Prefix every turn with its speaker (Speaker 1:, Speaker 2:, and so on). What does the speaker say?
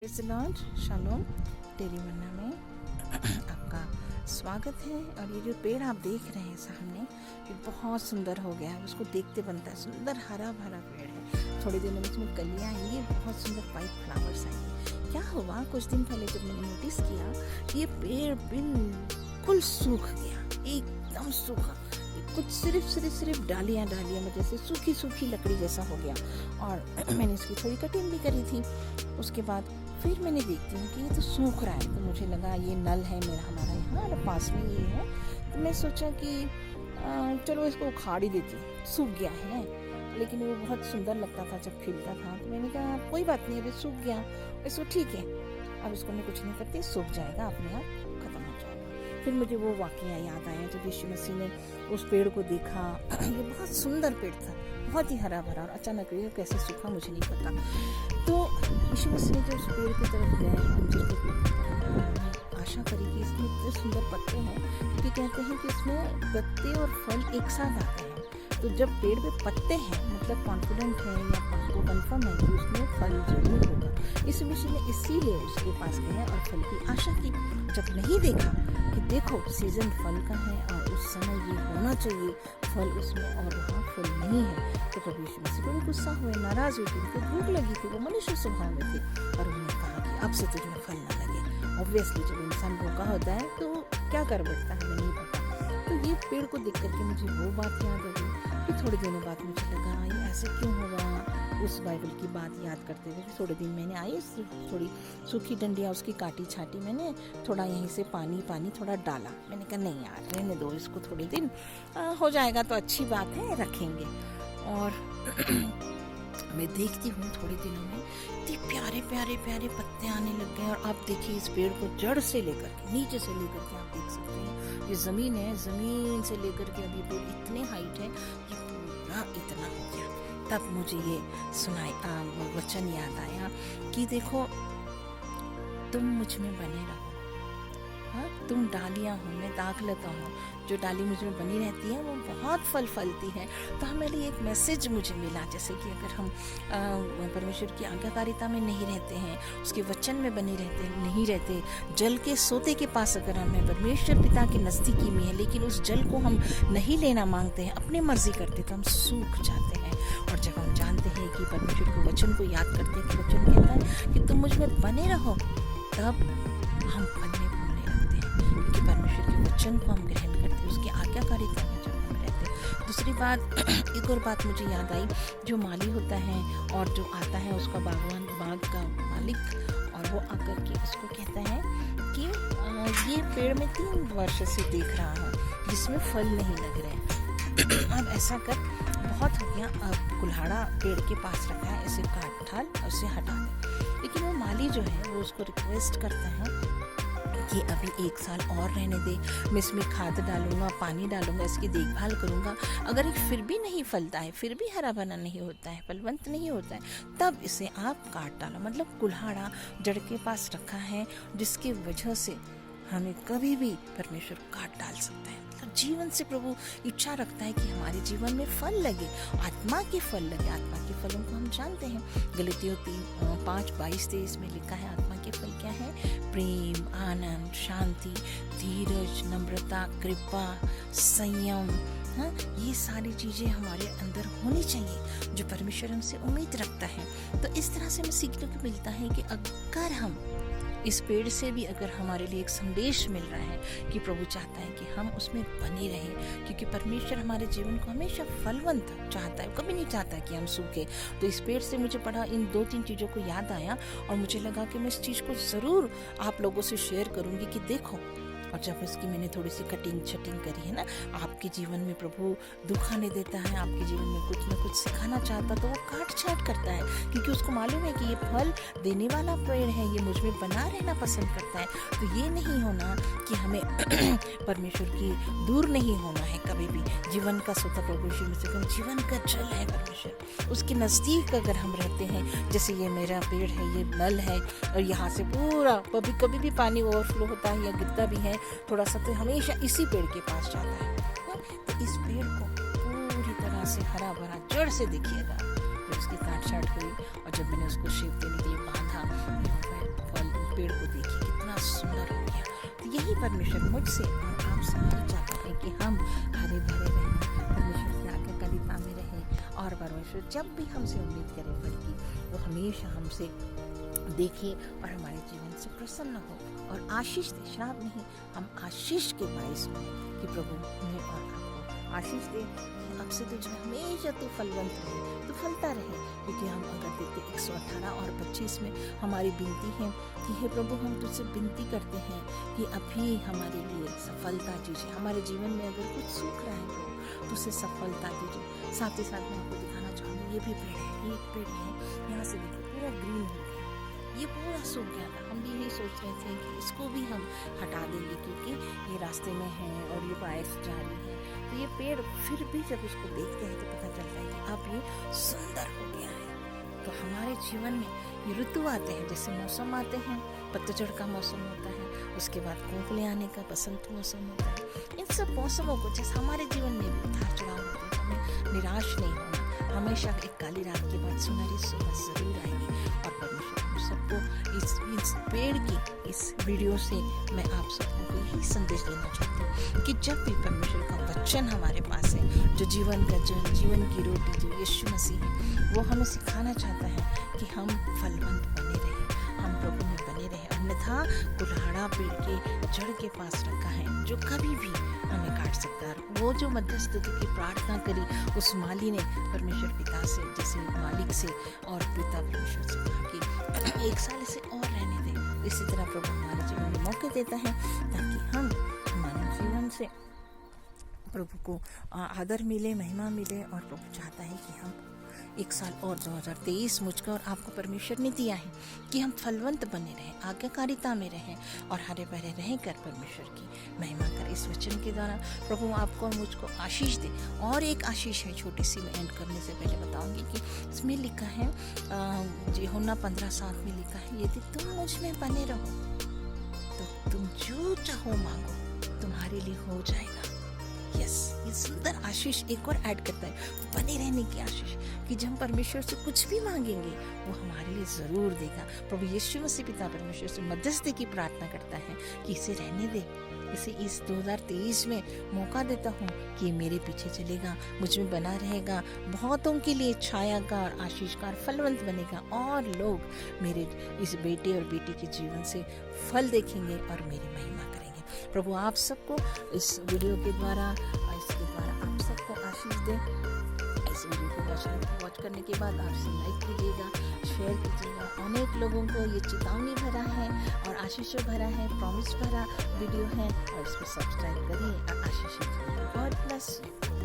Speaker 1: Launch shalom टेरी मन्ना में आपका स्वागत है। और ये जो पेड़ आप देख रहे हैं सामने, ये बहुत सुंदर हो गया है। उसको देखते बनता है, सुंदर हरा भरा पेड़ है। थोड़ी देर में इसमें कलियाँ आएंगी, बहुत सुंदर वाइट फ्लावर्स आएंगे। क्या हुआ, कुछ दिन पहले जब मैंने नोटिस किया कि ये पेड़ बिल्कुल सूख गया, एकदम सूखा। कुछ सिर्फ डालियाँ में जैसे सूखी सूखी लकड़ी जैसा हो गया। और मैंने इसकी थोड़ी कटिंग भी करी थी। उसके बाद फिर मैंने देखती हूँ कि ये तो सूख रहा है, तो मुझे लगा ये नल है मेरा, हमारा यहाँ और पास में ये है। तो मैं सोचा कि चलो इसको उखाड़ ही देती हूँ, सूख गया है। लेकिन वो बहुत सुंदर लगता था जब खिलता था, तो मैंने कहा कोई बात नहीं, अभी सूख गया, इसको ठीक है, अब इसको मैं कुछ नहीं करती, सूख जाएगा अपने आप, खत्म हो जाएगा। फिर मुझे वो वाकया याद आया जब यीशु मसीह ने उस पेड़ को देखा। ये बहुत सुंदर पेड़ था, बहुत ही हरा भरा, और अचानक ये कैसे सूखा मुझे नहीं पता। तो यीशु मसीह ने जब उस पेड़ की तरफ गए, अंजीर के पेड़ की तरफ, आशा करी कि इसमें इतने सुंदर पत्ते हैं, क्योंकि कहते हैं कि इसमें पत्ते और फल एक साथ आते हैं। तो जब पेड़ पे पत्ते हैं मतलब कॉन्फिडेंट है या आपको कन्फर्म है कि उसमें फल जरूर होगा। यीशु मसीह ने इसीलिए उसके पास गए और फल की आशा की। जब नहीं देखा कि देखो सीजन फल का है और उस समय ये होना चाहिए फल उसमें, और वहाँ फल नहीं है, तो प्रभु यीशु मसीह बड़े गुस्सा हुए, नाराज हुए। उनको भूख लगी थी, वो मनुष्य स्वभाव में थे, और उन्होंने कहा कि अब से तुझमें फल ना लगे। ऑब्वियसली जब इंसान भूखा होता है तो क्या कर बैठता है, हमें नहीं पता। तो ये पेड़ को देख करके मुझे वो बात याद आ गई। फिर थोड़े दिनों बाद मुझे लगा ये ऐसे क्यों होगा। उस बाइबल की बात याद करते हुए थोड़े दिन मैंने आई, थोड़ी सूखी डंडियाँ उसकी काटी छाटी, मैंने थोड़ा यहीं से पानी थोड़ा डाला। मैंने कहा नहीं यार, रहने दो इसको, थोड़े दिन हो जाएगा तो अच्छी बात है, रखेंगे। और मैं देखती हूँ थोड़े दिनों में इतने प्यारे पत्ते आने लग गए। और आप देखिए इस पेड़ को जड़ से लेकर के, नीचे से लेकर के, आप देख सकते हैं ये ज़मीन है, ज़मीन से लेकर के अभी पेड़ इतने हाइट है, ये पूरा इतना हो गया। तब मुझे ये वचन याद आया कि देखो तुम मुझ में बने रहो, हाँ, तुम डालियाँ हो, मैं दाखलता हूँ। जो डाली मुझ में बनी रहती है वो बहुत फल फलती है। तो हमारे लिए एक मैसेज मुझे मिला, जैसे कि अगर हम परमेश्वर की आज्ञाकारिता में नहीं रहते हैं, उसके वचन में बने नहीं रहते, जल के सोते के पास अगर हमें परमेश्वर पिता के नज़दीकी में है, लेकिन उस जल को हम नहीं लेना मांगते हैं, अपने मर्जी करते, तो हम सूख जाते हैं। और जब हम जानते हैं कि परमेश्वर के वचन को याद करते हैं, कि वचन कहता है कि तुम मुझ में बने रहो, तब हम फलने फूलने लगते हैं, क्योंकि परमेश्वर के वचन को हम ग्रहण करते हैं, उसकी आज्ञाकारिता में जब हम रहते हैं। दूसरी बात, एक और बात मुझे याद आई, जो माली होता है और जो आता है उसका बाग का मालिक, और वो आकर के उसको कहता है कि ये पेड़ में 3 वर्ष से देख रहा हूँ जिसमें फल नहीं लग रहे। अब ऐसा कर, बहुत हो गया, अब कुल्हाड़ा पेड़ के पास रखा है, इसे काट ढाल और उसे हटा दे। लेकिन वो माली जो है वो उसको रिक्वेस्ट करता है कि अभी 1 साल और रहने दे, मैं इसमें खाद डालूंगा, पानी डालूंगा, इसकी देखभाल करूंगा। अगर ये फिर भी नहीं फलता है, फिर भी हरा भरा नहीं होता है, फलवंत नहीं होता है, तब इसे आप काट डालो। मतलब कुल्हाड़ा जड़ के पास रखा है, जिसकी वजह से हमें कभी भी परमेश्वर काट डाल सकता है। मतलब जीवन से प्रभु इच्छा रखता है कि हमारे जीवन में फल लगे, आत्मा के फल लगे। आत्मा के फलों को हम जानते हैं, गलातियों 5:22-23 में लिखा है, आत्मा के फल क्या है? प्रेम, आनंद, शांति, धीरज, नम्रता, कृपा, संयम। हाँ, ये सारी चीज़ें हमारे अंदर होनी चाहिए, जो परमेश्वर हमसे उम्मीद रखता है। तो इस तरह से हमें सीखने को मिलता है कि अगर हम इस पेड़ से भी, अगर हमारे लिए एक संदेश मिल रहा है कि प्रभु चाहता है कि हम उसमें बने रहें, क्योंकि परमेश्वर हमारे जीवन को हमेशा फलवंत चाहता है, कभी नहीं चाहता कि हम सूखे। तो इस पेड़ से मुझे पढ़ा, इन 2-3 चीज़ों को याद आया, और मुझे लगा कि मैं इस चीज़ को ज़रूर आप लोगों से शेयर करूँगी कि देखो। और जब इसकी मैंने थोड़ी सी कटिंग करी है ना, आपके जीवन में प्रभु दुख आने देता है, आपके जीवन में कुछ न कुछ सिखाना चाहता, तो वो काट छाट करता है, क्योंकि उसको मालूम है कि ये फल देने वाला पेड़ है, ये मुझ में बना रहना पसंद करता है। तो ये नहीं होना कि हमें परमेश्वर की दूर नहीं होना है कभी भी। जीवन का सोता प्रभु यीशु मसीह का जीवन का जल है परमेश्वर, उसके नज़दीक अगर हम रहते हैं, जैसे ये मेरा पेड़ है, ये नल है, और यहाँ से पूरा कभी भी पानी ओवरफ्लो होता है या गिरता भी है थोड़ा सा, तो हमेशा इसी पेड़ के पास जाता है। तो इस पेड़ को पूरी तरह से हरा भरा जड़ से देखिएगा, फिर उसकी काट छाट हुई और जब मैंने उसको शेप देने के लिए बांधा, फल पेड़ को देखिए कितना सुंदर हो गया। तो यही परमेश्वर मुझसे और आप सारे चाहते हैं कि हम हरे भरे रहें, परमेश्वर की आज्ञाकारिता में रहें, और परमेश्वर जब भी हमसे उम्मीद करे फल की, वो हमेशा हमसे देखे और हमारे जीवन से प्रसन्न हो और आशीष दे। श्राप नहीं, हम आशीष के बायस बने कि प्रभु हमें और आपको आशीष दे। अब से तुझमें हमेशा तू फलवंत रहे, तू फलता रहे। क्योंकि हम अगर देखते 118 और 25 में हमारी विनती है कि हे प्रभु, हम तुझसे विनती करते हैं कि अभी हमारे लिए सफलता दीजिए। हमारे जीवन में अगर कुछ सूख रहा है प्रभु, तो उसे सफलता दीजिए। साथ ही साथ मैं आपको दिखाना चाहूँगी, ये भी पेड़ है, ये एक पेड़ है, यहाँ से देखिए पूरा ग्रीन हो गया, ये पूरा सूख गया था। हम भी यही सोच रहे थे कि इसको भी हम हटा देंगे क्योंकि ये रास्ते में है और ये बारिश जारी है। तो ये पेड़ फिर भी जब इसको देखते हैं तो पता चलता है कि अब ये सुंदर हो गया है। तो हमारे जीवन में ये ऋतु आते हैं, जैसे मौसम आते हैं, पतझड़ का मौसम होता है, उसके बाद कोपले आने का बसंत मौसम होता है। इन सब मौसमों को जैसे हमारे जीवन में भी उतार चढ़ाव होते हैं, हमें निराश नहीं होना। हमेशा एक काली रात के बाद सुनहरी सुबह जरूर आएगी। और परमेश्वर हम सबको इस पेड़ की इस वीडियो से मैं आप सबको यही संदेश देना चाहती हूँ कि जब भी परमेश्वर का वचन हमारे पास है, जो जीवन की रोटी जो यीशु मसीह है, वो हमें सिखाना चाहता है कि हम फलवंत बने रहें, हम प्रभु में बने रहें। अन्यथा कुल्हाड़ा पेड़ के जड़ के पास रखा है, जो कभी भी हमें काट सकता है। वो जो मध्यस्थता की प्रार्थना करी उस माली ने परमेश्वर पिता से, जैसे मालिक से और पिता परमेश्वर से कहा कि 1 साल इसे और रहने दें। इसी तरह प्रभु हमारे जीवन में मौके देता है ताकि हम हमारे जीवन से प्रभु को आदर मिले, महिमा मिले। और प्रभु चाहता है कि हम 1 साल और 2023 मुझको और आपको परमेश्वर ने दिया है कि हम फलवंत बने रहें, आज्ञाकारिता में रहें और हरे भरे रहें कर परमेश्वर की महिमा करें। इस वचन के द्वारा प्रभु आपको और मुझको आशीष दे। और एक आशीष है छोटी सी, मैं एंड करने से पहले बताऊंगी कि इसमें लिखा है, यूहन्ना 15:7 में लिखा है, यदि तुम मुझ में बने रहो तो तुम जो चाहो मांगो तुम्हारे लिए हो जाएगा। यस, ये सुंदर आशीष एक और ऐड करता है, बने रहने की आशीष, कि जब हम परमेश्वर से कुछ भी मांगेंगे वो हमारे लिए जरूर देगा। प्रभु यीशु मसीह पिता परमेश्वर से मध्यस्थता की प्रार्थना करता है कि इसे रहने दे, इसे इस 2023 में मौका देता हूँ कि ये मेरे पीछे चलेगा, मुझ में बना रहेगा, बहुतों के लिए छायाकार, आशीषकार, फलवंत बनेगा और लोग मेरे इस बेटे और बेटी के जीवन से फल देखेंगे और मेरी महिमा करेंगे। प्रभु आप सबको इस वीडियो के द्वारा, इसके द्वारा आप सबको आशीष दे। इस वीडियो को वॉच करने के बाद आप इसे लाइक कीजिएगा, शेयर कीजिएगा। अनेक लोगों को ये चेतावनी भरा है और आशीषों भरा है, प्रॉमिस भरा वीडियो है, और इसको सब्सक्राइब करिए और आशीष। God bless you.